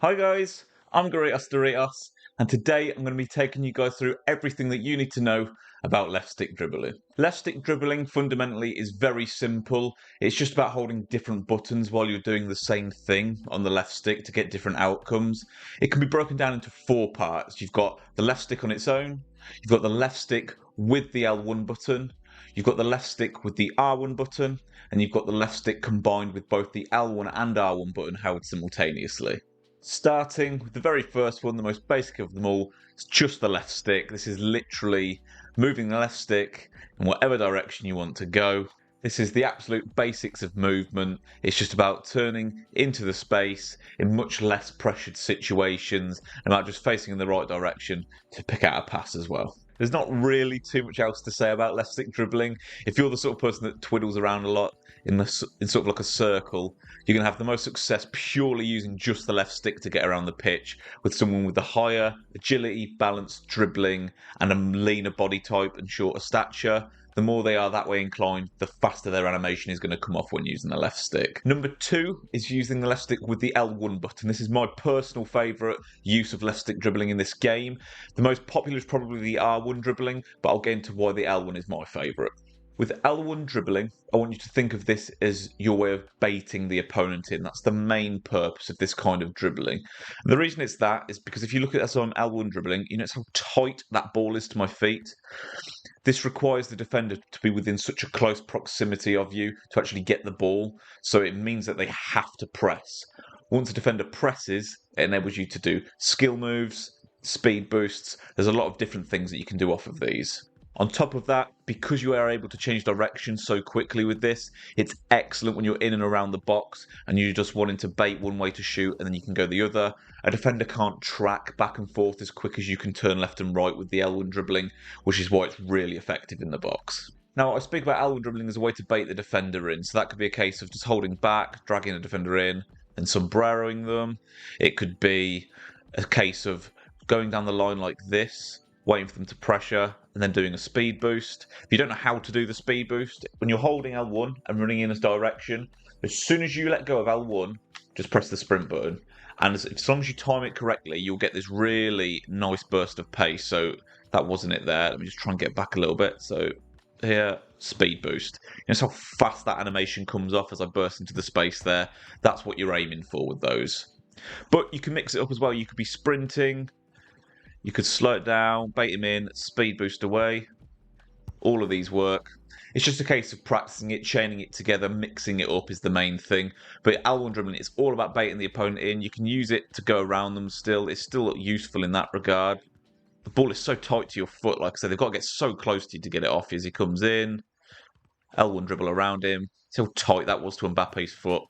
Hi guys, I'm Doritos, and today I'm going to be taking you guys through everything that you need to know about left stick dribbling. Left stick dribbling fundamentally is very simple. It's just about holding different buttons while you're doing the same thing on the left stick to get different outcomes. It can be broken down into four parts. You've got the left stick on its own, you've got the left stick with the L1 button, you've got the left stick with the R1 button, and you've got the left stick combined with both the L1 and R1 button held simultaneously. Starting with the very first one, the most basic of them all, it's just the left stick. This is literally moving the left stick in whatever direction you want to go. This is the absolute basics of movement. It's just about turning into the space in much less pressured situations and about just facing in the right direction to pick out a pass as well. There's not really too much else to say about left stick dribbling. If you're the sort of person that twiddles around a lot in sort of like a circle, you're going to have the most success purely using just the left stick to get around the pitch with someone with the higher agility, balance, dribbling, and a leaner body type and shorter stature. The more they are that way inclined, the faster their animation is going to come off when using the left stick. Number two is using the left stick with the L1 button. This is my personal favourite use of left stick dribbling in this game. The most popular is probably the R1 dribbling, but I'll get into why the L1 is my favourite. With L1 dribbling, I want you to think of this as your way of baiting the opponent in. That's the main purpose of this kind of dribbling. And the reason it's that is because if you look at this on L1 dribbling, you notice how tight that ball is to my feet. This requires the defender to be within such a close proximity of you to actually get the ball, so it means that they have to press. Once a defender presses, it enables you to do skill moves, speed boosts. There's a lot of different things that you can do off of these. On top of that, because you are able to change direction so quickly with this, it's excellent when you're in and around the box and you're just wanting to bait one way to shoot and then you can go the other. A defender can't track back and forth as quick as you can turn left and right with the L1 dribbling, which is why it's really effective in the box. Now, I speak about L1 dribbling as a way to bait the defender in, so that could be a case of just holding back, dragging the defender in, and sombreroing them. It could be a case of going down the line like this, waiting for them to pressure, and then doing a speed boost. If you don't know how to do the speed boost, when you're holding L1 and running in this direction, as soon as you let go of L1, just press the sprint button. And as long as you time it correctly, you'll get this really nice burst of pace. So that wasn't it there. Let me just try and get back a little bit. So here, speed boost. You know how fast that animation comes off as I burst into the space there? That's what you're aiming for with those. But you can mix it up as well. You could be sprinting. You could slow it down, bait him in, speed boost away. All of these work. It's just a case of practicing it, chaining it together, mixing it up is the main thing. But L1 dribbling, it's all about baiting the opponent in. You can use it to go around them still. It's still useful in that regard. The ball is so tight to your foot, like I said, they've got to get so close to you to get it off as he comes in. L1 dribble around him. See how tight that was to Mbappe's foot.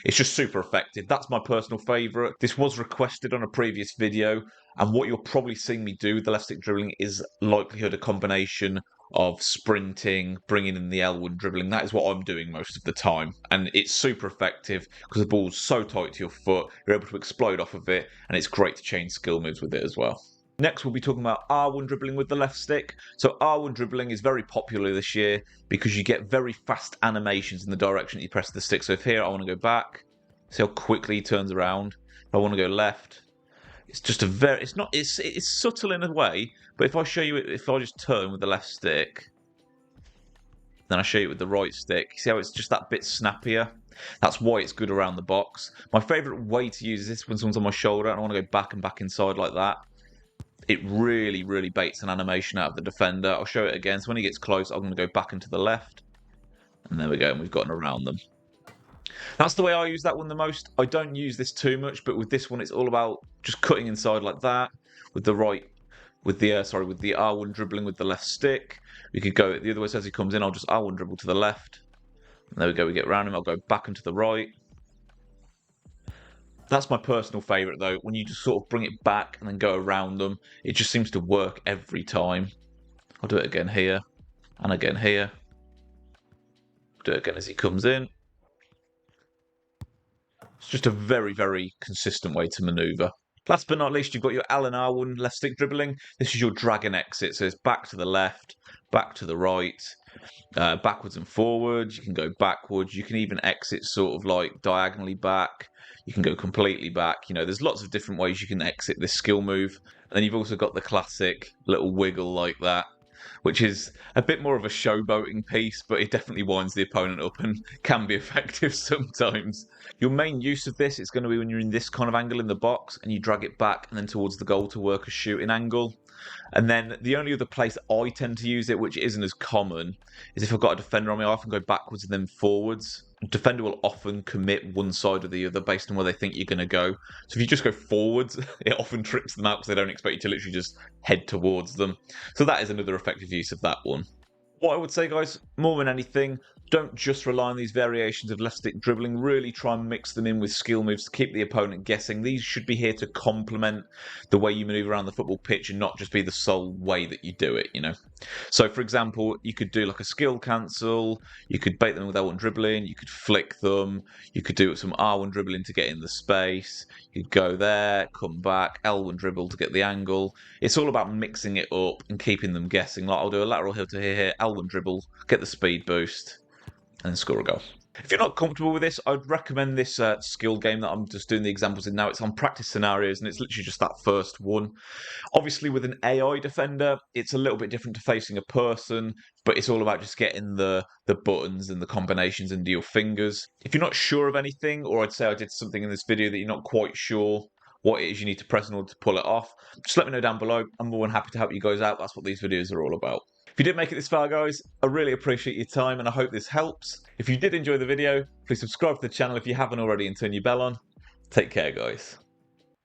It's just super effective. That's my personal favourite. This was requested on a previous video, and what you're probably seeing me do with the left stick dribbling is likelihood a combination of sprinting, bringing in the L1 dribbling. That is what I'm doing most of the time, and it's super effective because the ball's so tight to your foot, you're able to explode off of it, and it's great to change skill moves with it as well. Next, we'll be talking about R1 dribbling with the left stick. So R1 dribbling is very popular this year because you get very fast animations in the direction that you press the stick. So if here I want to go back, see how quickly he turns around. If I want to go left, it's just a very, it's subtle in a way, but if I show you it, if I just turn with the left stick, then I show you it with the right stick, see how it's just that bit snappier? That's why it's good around the box. My favourite way to use this when someone's on my shoulder and I want to go back and back inside like that. It really, really baits an animation out of the defender. I'll show it again. So when he gets close, I'm going to go back into the left. And there we go, and we've gotten around them. That's the way I use that one the most. I don't use this too much, but with this one, it's all about just cutting inside like that with the R1 dribbling with the left stick. We could go the other way. So as he comes in, I'll just R1 dribble to the left. And there we go. We get around him. I'll go back into the right. That's my personal favourite though, when you just sort of bring it back and then go around them. It just seems to work every time. I'll do it again here, and again here. Do it again as he comes in. It's just a very, very consistent way to manoeuvre. Last but not least, you've got your L and R1 left stick dribbling. This is your dragon exit, so it's back to the left, back to the right, backwards and forwards. You can go backwards. You can even exit sort of like diagonally back. You can go completely back. You know, there's lots of different ways you can exit this skill move. And then you've also got the classic little wiggle like that, which is a bit more of a showboating piece, but it definitely winds the opponent up and can be effective sometimes. Your main use of this is going to be when you're in this kind of angle in the box and you drag it back and then towards the goal to work a shooting angle. And then the only other place I tend to use it, which isn't as common, is if I've got a defender on me, I often go backwards and then forwards. Defender will often commit one side or the other based on where they think you're going to go. So if you just go forwards, it often trips them out because they don't expect you to literally just head towards them. So that is another effective use of that one. What I would say, guys, more than anything, don't just rely on these variations of left stick dribbling. Really try and mix them in with skill moves to keep the opponent guessing. These should be here to complement the way you manoeuvre around the football pitch and not just be the sole way that you do it, you know. So, for example, you could do like a skill cancel, you could bait them with L1 dribbling, you could flick them, you could do some R1 dribbling to get in the space, you'd go there, come back, L1 dribble to get the angle. It's all about mixing it up and keeping them guessing. Like I'll do a lateral heel to here, L1 dribble, get the speed boost, and then score a goal. If you're not comfortable with this, I'd recommend this skill game that I'm just doing the examples in now. It's on practice scenarios, and it's literally just that first one. Obviously, with an AI defender, it's a little bit different to facing a person, but it's all about just getting the buttons and the combinations into your fingers. If you're not sure of anything, or I'd say I did something in this video that you're not quite sure what it is you need to press in order to pull it off, just let me know down below. I'm more than happy to help you guys out. That's what these videos are all about. If you did make it this far, guys, I really appreciate your time and I hope this helps. If you did enjoy the video, please subscribe to the channel if you haven't already and turn your bell on. Take care, guys.